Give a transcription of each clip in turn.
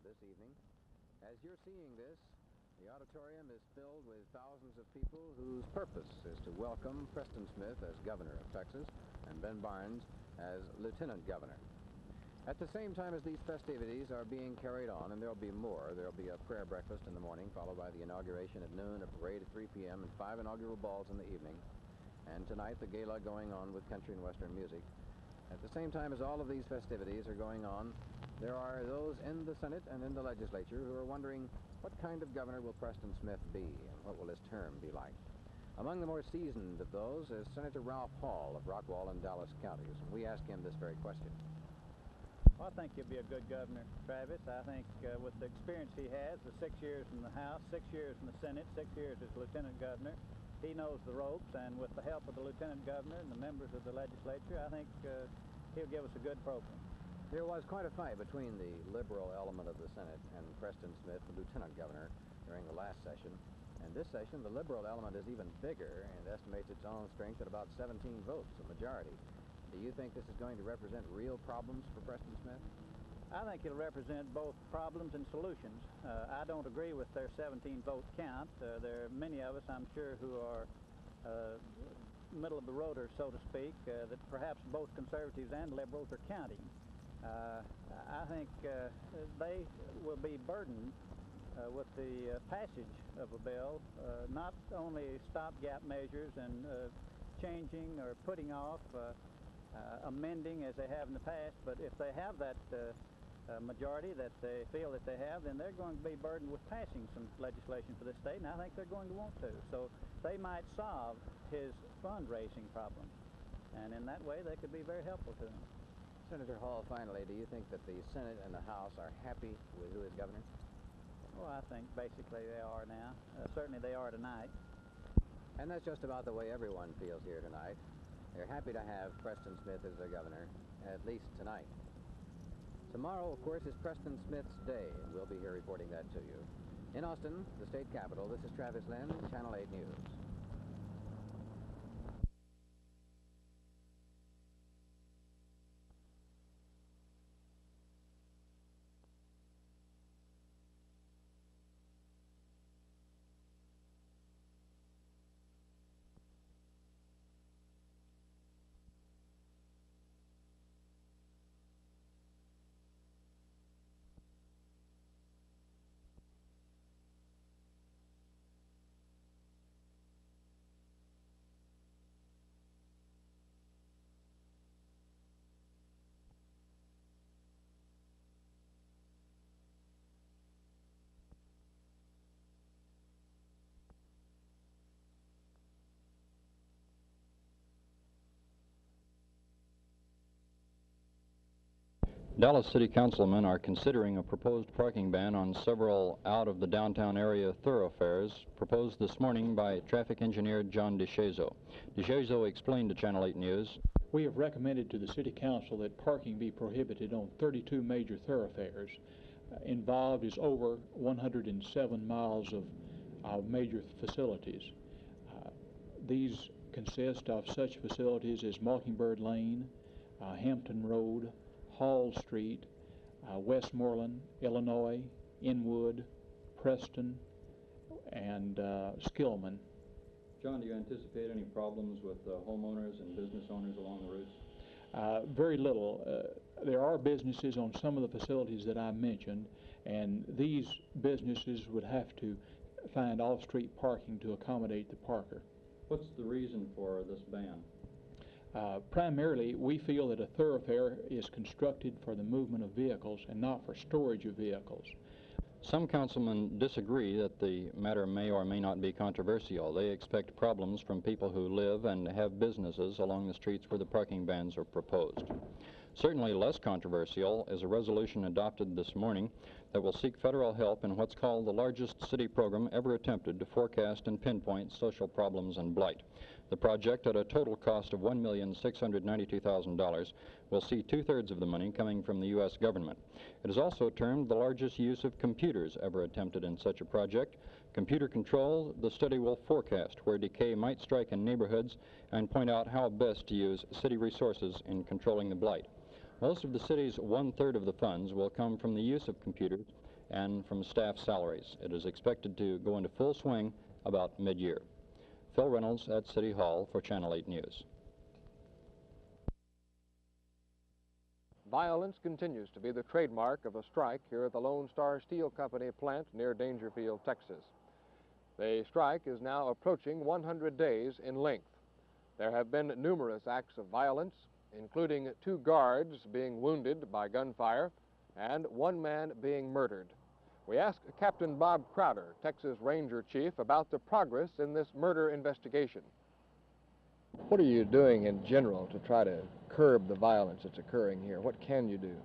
this evening. As you're seeing this, the auditorium is filled with thousands of people whose purpose is to welcome Preston Smith as governor of Texas and Ben Barnes as lieutenant governor. At the same time as these festivities are being carried on, and there'll be more, there'll be a prayer breakfast in the morning, followed by the inauguration at noon, a parade at 3 p.m., and 5 inaugural balls in the evening. And tonight, the gala going on with country and western music. At the same time as all of these festivities are going on, there are those in the Senate and in the legislature who are wondering, what kind of governor will Preston Smith be, and what will his term be like? Among the more seasoned of those is Senator Ralph Hall of Rockwall and Dallas counties, and we ask him this very question. Well, I think he'll be a good governor, Travis. I think with the experience he has, the 6 years in the House, 6 years in the Senate, 6 years as lieutenant governor, he knows the ropes, and with the help of the lieutenant governor and the members of the legislature, I think he'll give us a good program. There was quite a fight between the liberal element of the Senate and Preston Smith, the lieutenant governor, during the last session. And this session, the liberal element is even bigger and estimates its own strength at about 17 votes, a majority. Do you think this is going to represent real problems for Preston Smith? I think it'll represent both problems and solutions. I don't agree with their 17-vote count. There are many of us, I'm sure, who are middle of the roader, so to speak, that perhaps both conservatives and liberals are counting. I think they will be burdened with the passage of a bill, not only stopgap measures and changing or putting off, amending as they have in the past, but if they have that majority that they feel that they have, then they're going to be burdened with passing some legislation for this state, and I think they're going to want to. So they might solve his fundraising problems, and in that way they could be very helpful to him. Senator Hall, finally, do you think that the Senate and the House are happy with who is governor? Well, I think basically they are now. Certainly they are tonight. And that's just about the way everyone feels here tonight. They're happy to have Preston Smith as their governor, at least tonight. Tomorrow, of course, is Preston Smith's day, and we'll be here reporting that to you. In Austin, the state capital, this is Travis Lynn, Channel 8 News. Dallas City Councilmen are considering a proposed parking ban on several out-of-the-downtown area thoroughfares proposed this morning by traffic engineer John DeShazo. DeShazo explained to Channel 8 News, "We have recommended to the City Council that parking be prohibited on 32 major thoroughfares. Involved is over 107 miles of major facilities. These consist of such facilities as Mockingbird Lane, Hampton Road, Hall Street, Westmoreland, Illinois, Inwood, Preston, and Skillman." John, do you anticipate any problems with homeowners and business owners along the routes? Very little. There are businesses on some of the facilities that I mentioned, and these businesses would have to find off-street parking to accommodate the parker. What's the reason for this ban? Primarily, we feel that a thoroughfare is constructed for the movement of vehicles and not for storage of vehicles. Some councilmen disagree that the matter may or may not be controversial. They expect problems from people who live and have businesses along the streets where the parking bans are proposed. Certainly less controversial is a resolution adopted this morning that will seek federal help in what's called the largest city program ever attempted to forecast and pinpoint social problems and blight. The project, at a total cost of $1,692,000, will see 2/3 of the money coming from the U.S. government. It is also termed the largest use of computers ever attempted in such a project. Computer control, the study will forecast where decay might strike in neighborhoods and point out how best to use city resources in controlling the blight. Most of the city's 1/3 of the funds will come from the use of computers and from staff salaries. It is expected to go into full swing about mid-year. Phil Reynolds at City Hall for Channel 8 News. Violence continues to be the trademark of a strike here at the Lone Star Steel Company plant near Dangerfield, Texas. The strike is now approaching 100 days in length. There have been numerous acts of violence, including 2 guards being wounded by gunfire and 1 man being murdered. We asked Captain Bob Crowder, Texas Ranger Chief, about the progress in this murder investigation. What are you doing in general to try to curb the violence that's occurring here? What can you do?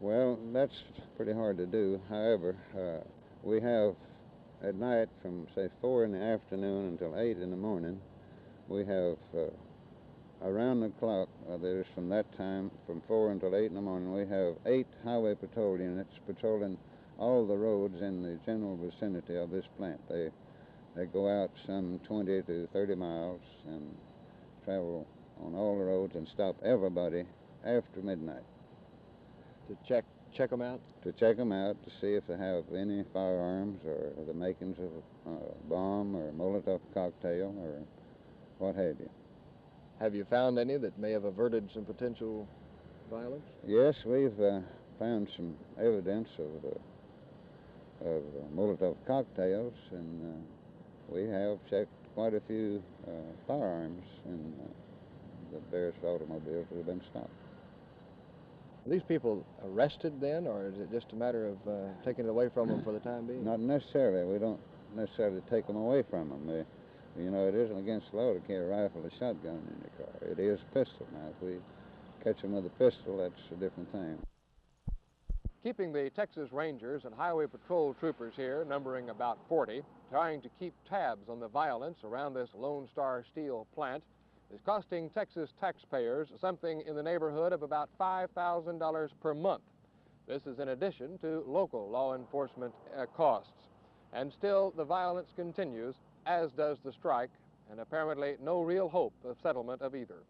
Well, that's pretty hard to do. However, we have at night from, say, 4 in the afternoon until 8 in the morning, we have around the clock, there's from that time, from 4 until 8 in the morning, we have 8 highway patrol units patrolling all the roads in the general vicinity of this plant. They go out some 20 to 30 miles and travel on all the roads and stop everybody after midnight. To check them out? To check them out to see if they have any firearms or the makings of a bomb or a Molotov cocktail or what have you. Have you found any that may have averted some potential violence? Yes, we've found some evidence of Molotov cocktails, and we have checked quite a few firearms in the various automobiles that have been stopped. Are these people arrested then, or is it just a matter of taking it away from them for the time being? Not necessarily. We don't necessarily take them away from them. You know, it isn't against the law to carry a rifle or shotgun in your car. It is a pistol. Now, if we catch them with a pistol, that's a different thing. Keeping the Texas Rangers and Highway Patrol troopers here, numbering about 40, trying to keep tabs on the violence around this Lone Star Steel plant is costing Texas taxpayers something in the neighborhood of about $5,000 per month. This is in addition to local law enforcement costs. And still, the violence continues, as does the strike, and apparently no real hope of settlement of either.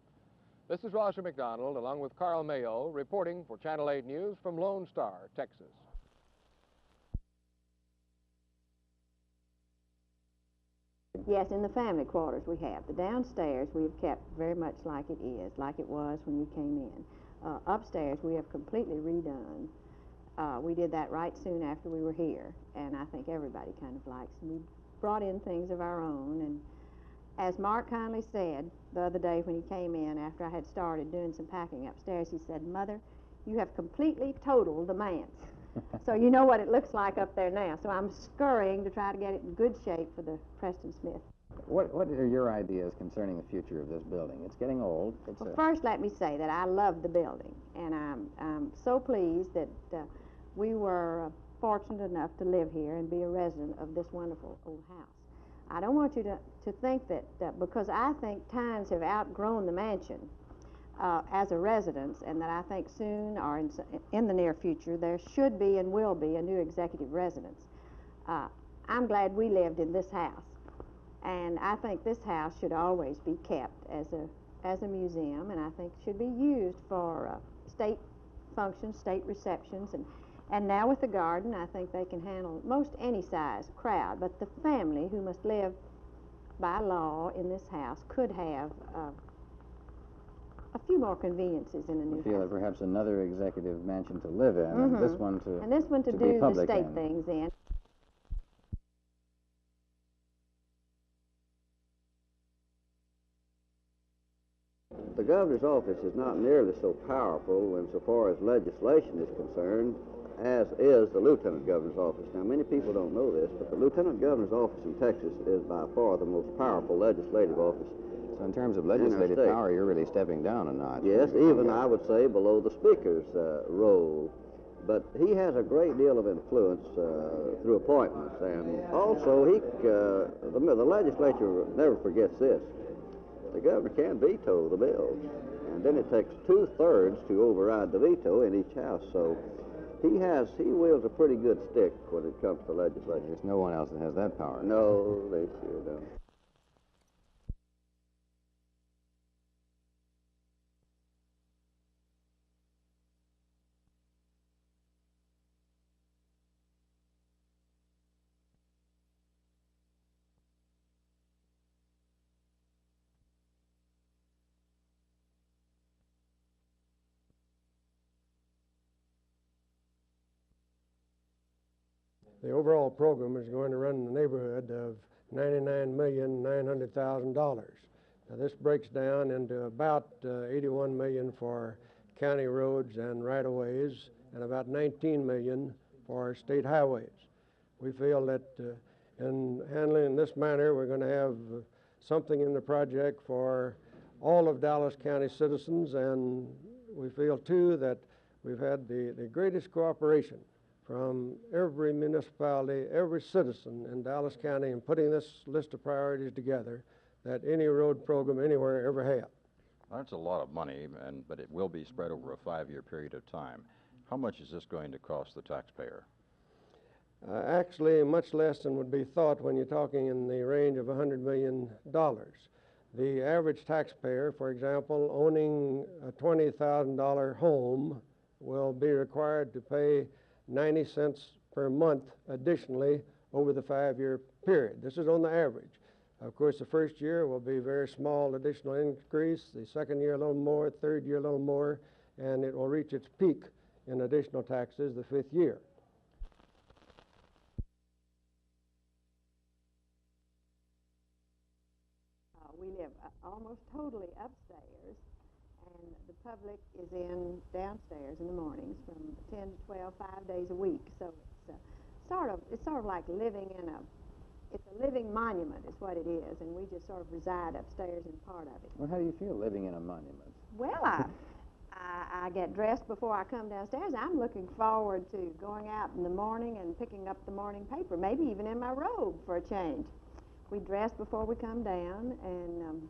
This is Roger McDonald, along with Carl Mayo, reporting for Channel 8 News from Lone Star, Texas. Yes, in the family quarters we have. The downstairs we have kept very much like it is, like it was when you came in. Upstairs we have completely redone. We did that right soon after we were here, and I think everybody kind of likes it. We brought in things of our own, and as Mark kindly said the other day when he came in after I had started doing some packing upstairs, he said, "Mother, you have completely totaled the manse." So you know what it looks like up there now. So I'm scurrying to try to get it in good shape for the Preston Smith. What are your ideas concerning the future of this building? It's getting old. Well, first let me say that I love the building, and I'm so pleased that we were fortunate enough to live here and be a resident of this wonderful old house. I don't want you to think that because I think times have outgrown the mansion as a residence, and that I think soon or in the near future there should be and will be a new executive residence. I'm glad we lived in this house, and I think this house should always be kept as a museum, and I think should be used for state functions, state receptions, and now with the garden, I think they can handle most any size crowd. But the family who must live by law in this house could have a few more conveniences in a new house. You feel that perhaps another executive mansion to live in, and this one to do the state in. things in. The governor's office is not nearly so powerful insofar as legislation is concerned as is the lieutenant governor's office. Now, many people don't know this, but the lieutenant governor's office in Texas is by far the most powerful legislative office. So in terms of legislative power, you're really stepping down a notch. Yes, even I would say below the speaker's role. But he has a great deal of influence through appointments, and also the legislature never forgets this. The governor can veto the bills, and then it takes 2/3 to override the veto in each house. So he wields a pretty good stick when it comes to legislation. There's no one else that has that power. No, they sure don't. the overall program is going to run in the neighborhood of $99,900,000. Now this breaks down into about $81 million for county roads and right-of-ways and about $19 million for state highways. We feel that in handling in this manner, we're going to have something in the project for all of Dallas County citizens, and we feel too that we've had the greatest cooperation from every municipality, every citizen in Dallas County in putting this list of priorities together that any road program anywhere ever had. That's a lot of money, but it will be spread over a 5-year period of time. How much is this going to cost the taxpayer? Actually, much less than would be thought when you're talking in the range of $100 million. The average taxpayer, for example, owning a $20,000 home will be required to pay 90 cents per month additionally over the 5-year period. This is on the average. Of course, the first year will be a very small additional increase, the second year a little more, third year a little more, and it will reach its peak in additional taxes the 5th year. We live almost totally upstairs, and the public is in downstairs in the mornings from 10 to 12, 5 days a week. So it's sort of like living in it's a living monument is what it is, and we just sort of reside upstairs in part of it. Well, how do you feel living in a monument? Well, I get dressed before I come downstairs. I'm looking forward to going out in the morning and picking up the morning paper, maybe even in my robe for a change. We dress before we come down, and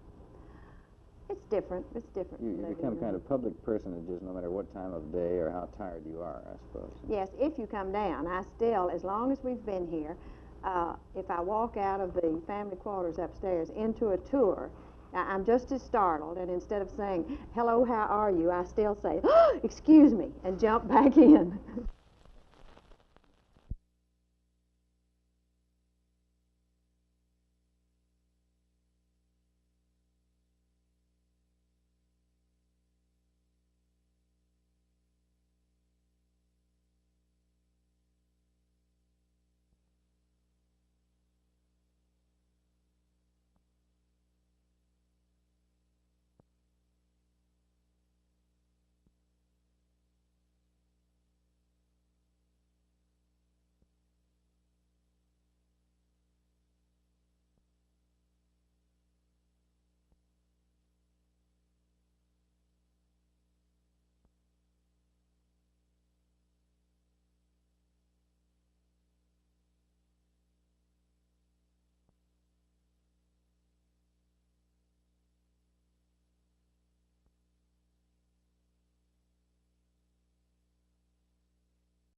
it's different. It's different. You become kind of public personages no matter what time of day or how tired you are, I suppose. Yes, if you come down. I still, as long as we've been here, if I walk out of the family quarters upstairs into a tour, I'm just as startled, and instead of saying, "Hello, how are you?" I still say, "Oh, excuse me," and jump back in.